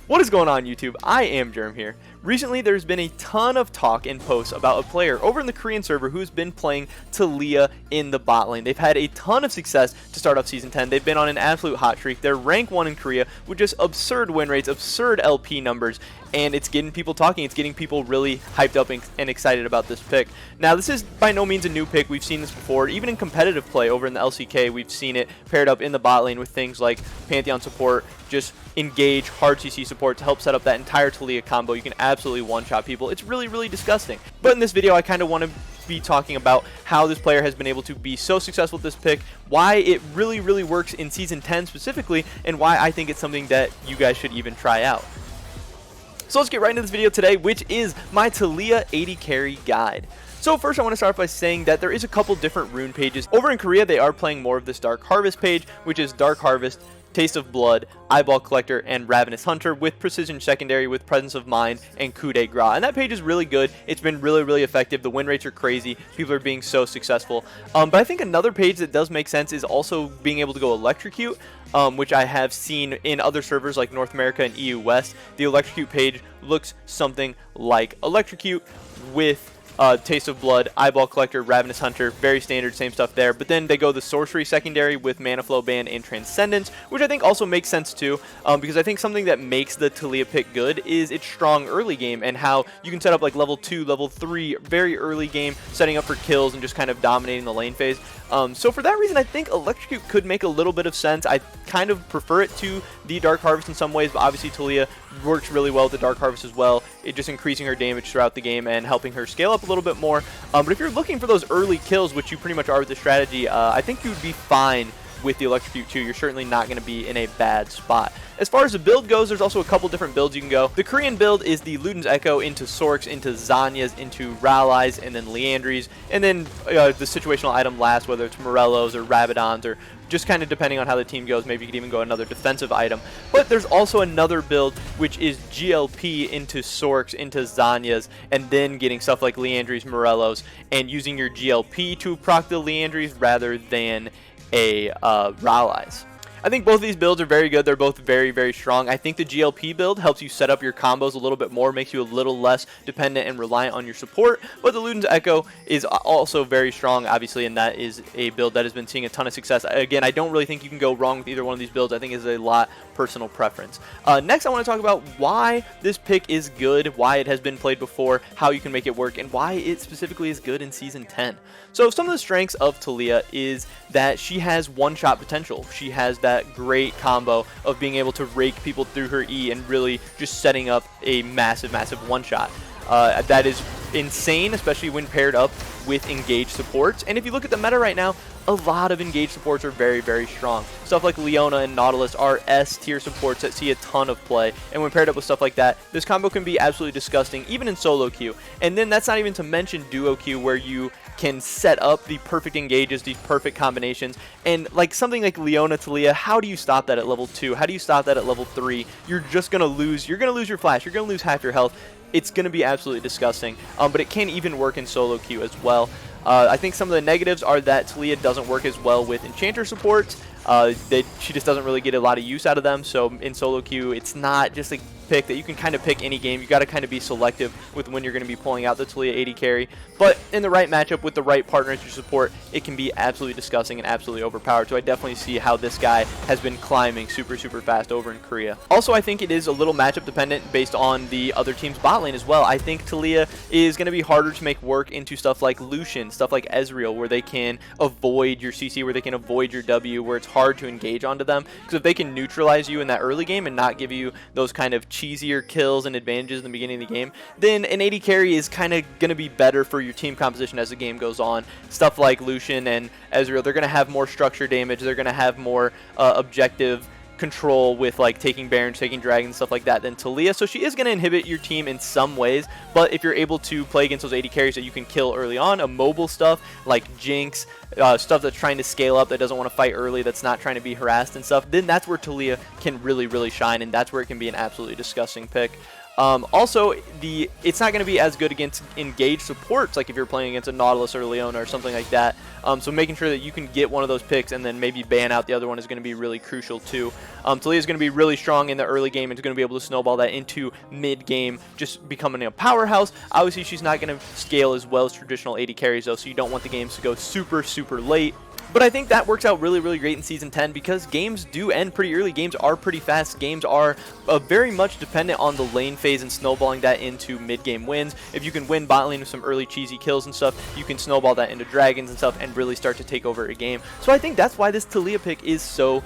What is going on, YouTube? I am Germ here. Recently, there's been a ton of talk and posts about a player over in the Korean server who's been playing Taliyah in the bot lane. They've had a ton of success to start off Season 10. They've been on an absolute hot streak. They're rank 1 in Korea with just absurd win rates, absurd LP numbers, and it's getting people talking. It's getting people really hyped up and excited about this pick. Now, this is by no means a new pick. We've seen this before. Even in competitive play over in the LCK, we've seen it paired up in the bot lane with things like Pantheon support, just engage hard CC support to help set up that entire Taliyah combo. You can absolutely one-shot people. It's really, really disgusting. But in this video, I kind of want to be talking about how this player has been able to be so successful with this pick, why it really, really works in Season 10 specifically, and why I think it's something that you guys should even try out. So let's get right into this video today, which is my Taliyah AD carry guide. So first I want to start by saying that there is a couple different rune pages. Over in Korea, they are playing more of this Dark Harvest page, which is Dark Harvest, Taste of Blood, Eyeball Collector, and Ravenous Hunter with Precision Secondary, with Presence of Mind, and Coup de Grace. And that page is really good. It's been really, really effective. The win rates are crazy. People are being so successful. But I think another page that does make sense is also being able to go Electrocute, which I have seen in other servers like North America and EU West. The Electrocute page looks something like Electrocute with Taste of Blood, Eyeball Collector, Ravenous Hunter, very standard, same stuff there. But then they go the Sorcery Secondary with Mana Flow Band and Transcendence, which I think also makes sense too, because I think something that makes the Taliyah pick good is its strong early game and how you can set up like level 2, level 3, very early game, setting up for kills and just kind of dominating the lane phase. So for that reason, I think Electrocute could make a little bit of sense. I kind of prefer it to the Dark Harvest in some ways, but obviously Taliyah works really well with the Dark Harvest as well. It just increasing her damage throughout the game and helping her scale up a little bit more. But if you're looking for those early kills, which you pretty much are with the strategy, I think you would be fine with the Electrocute too. You're certainly not going to be in a bad spot. As far as the build goes, there's also a couple different builds you can go. The Korean build is the Luden's Echo into Sorks, into Zhonya's, into Rallies, and then Liandry's, and then the situational item last, whether it's Morello's or Rabadon's, or just kind of depending on how the team goes, maybe you could even go another defensive item. But there's also another build, which is GLP into Sorks, into Zhonya's, and then getting stuff like Liandry's, Morello's, and using your GLP to proc the Liandry's rather than a Rallies. I think both of these builds are very good. They're both very, very strong. I think the GLP build helps you set up your combos a little bit more, makes you a little less dependent and reliant on your support. But the Luden's Echo is also very strong, obviously, and that is a build that has been seeing a ton of success. Again, I don't really think you can go wrong with either one of these builds. I think it's a lot personal preference. Next, I want to talk about why this pick is good, why it has been played before, how you can make it work, and why it specifically is good in Season 10. So some of the strengths of Taliyah is that she has one-shot potential. She has that great combo of being able to rake people through her E and really just setting up a massive, massive one-shot. That is insane, especially when paired up with engaged supports. And if you look at the meta right now, a lot of engaged supports are very, very strong. Stuff like Leona and Nautilus are S-tier supports that see a ton of play. And when paired up with stuff like that, this combo can be absolutely disgusting, even in solo queue. And then that's not even to mention duo queue, where you can set up the perfect engages, these perfect combinations. And like something like Leona Taliyah, how do you stop that at level 2? How do you stop that at level 3? You're just going to lose. You're going to lose your flash. You're going to lose half your health. It's going to be absolutely disgusting. But it can even work in solo queue as well. I think some of the negatives are that Taliyah doesn't work as well with Enchanter supports. She just doesn't really get a lot of use out of them. So in solo queue, it's not just a pick that you can kind of pick any game. You got to kind of be selective with when you're going to be pulling out the Taliyah AD carry. But in the right matchup with the right partners to support, it can be absolutely disgusting and absolutely overpowered. So I definitely see how this guy has been climbing super, super fast over in Korea. Also, I think it is a little matchup dependent based on the other team's bot lane as well. I think Taliyah is going to be harder to make work into stuff like Lucian, stuff like Ezreal, where they can avoid your CC, where they can avoid your W, where it's hard to engage onto them. Because if they can neutralize you in that early game and not give you those kind of cheesier kills and advantages in the beginning of the game, then an AD carry is kind of going to be better for your team composition as the game goes on. Stuff like Lucian and Ezreal, they're going to have more structure damage, they're going to have more objective control with like taking Barons, taking Dragons, stuff like that than Taliyah. So she is going to inhibit your team in some ways, but if you're able to play against those AD carries that you can kill early on, mobile stuff like Jinx, stuff that's trying to scale up, that doesn't want to fight early, that's not trying to be harassed and stuff, then that's where Taliyah can really shine, and that's where it can be an absolutely disgusting pick. Also, it's not going to be as good against engaged supports, like if you're playing against a Nautilus or Leona or something like that. So making sure that you can get one of those picks and then maybe ban out the other one is going to be really crucial too. Taliyah is going to be really strong in the early game and is going to be able to snowball that into mid-game, just becoming a powerhouse. Obviously, she's not going to scale as well as traditional AD carries though, so you don't want the games to go super late. But I think that works out really great in Season 10 because games do end pretty early. Games are pretty fast. Games are very much dependent on the lane phase and snowballing that into mid-game wins. If you can win bot lane with some early cheesy kills and stuff, you can snowball that into dragons and stuff and really start to take over a game. So I think that's why this Taliyah pick is so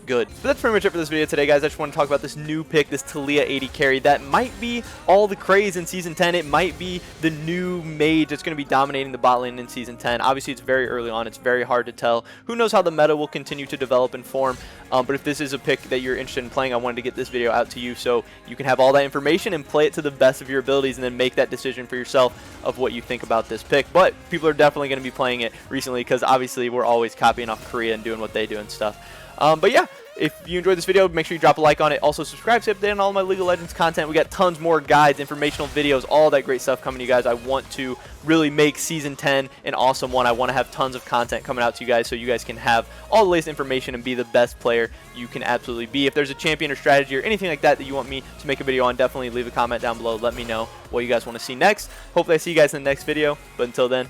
good. But that's pretty much it for this video today, guys. I just want to talk about this new pick, this Taliyah AD carry that might be all the craze in Season 10. It might be the new mage that's going to be dominating the bot lane in Season 10. Obviously, it's very early on. It's very hard to tell. Who knows how the meta will continue to develop and form. But if this is a pick that you're interested in playing, I wanted to get this video out to you so you can have all that information and play it to the best of your abilities and then make that decision for yourself of what you think about this pick. But people are definitely going to be playing it recently because obviously we're always copying off Korea and doing what they do and stuff. But yeah, if you enjoyed this video, make sure you drop a like on it. Also, subscribe to stay updated on all my League of Legends content. We got tons more guides, informational videos, all that great stuff coming to you guys. I want to really make Season 10 an awesome one. I want to have tons of content coming out to you guys so you guys can have all the latest information and be the best player you can absolutely be. If there's a champion or strategy or anything like that that you want me to make a video on, definitely leave a comment down below. Let me know what you guys want to see next. Hopefully I see you guys in the next video. But until then,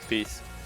peace.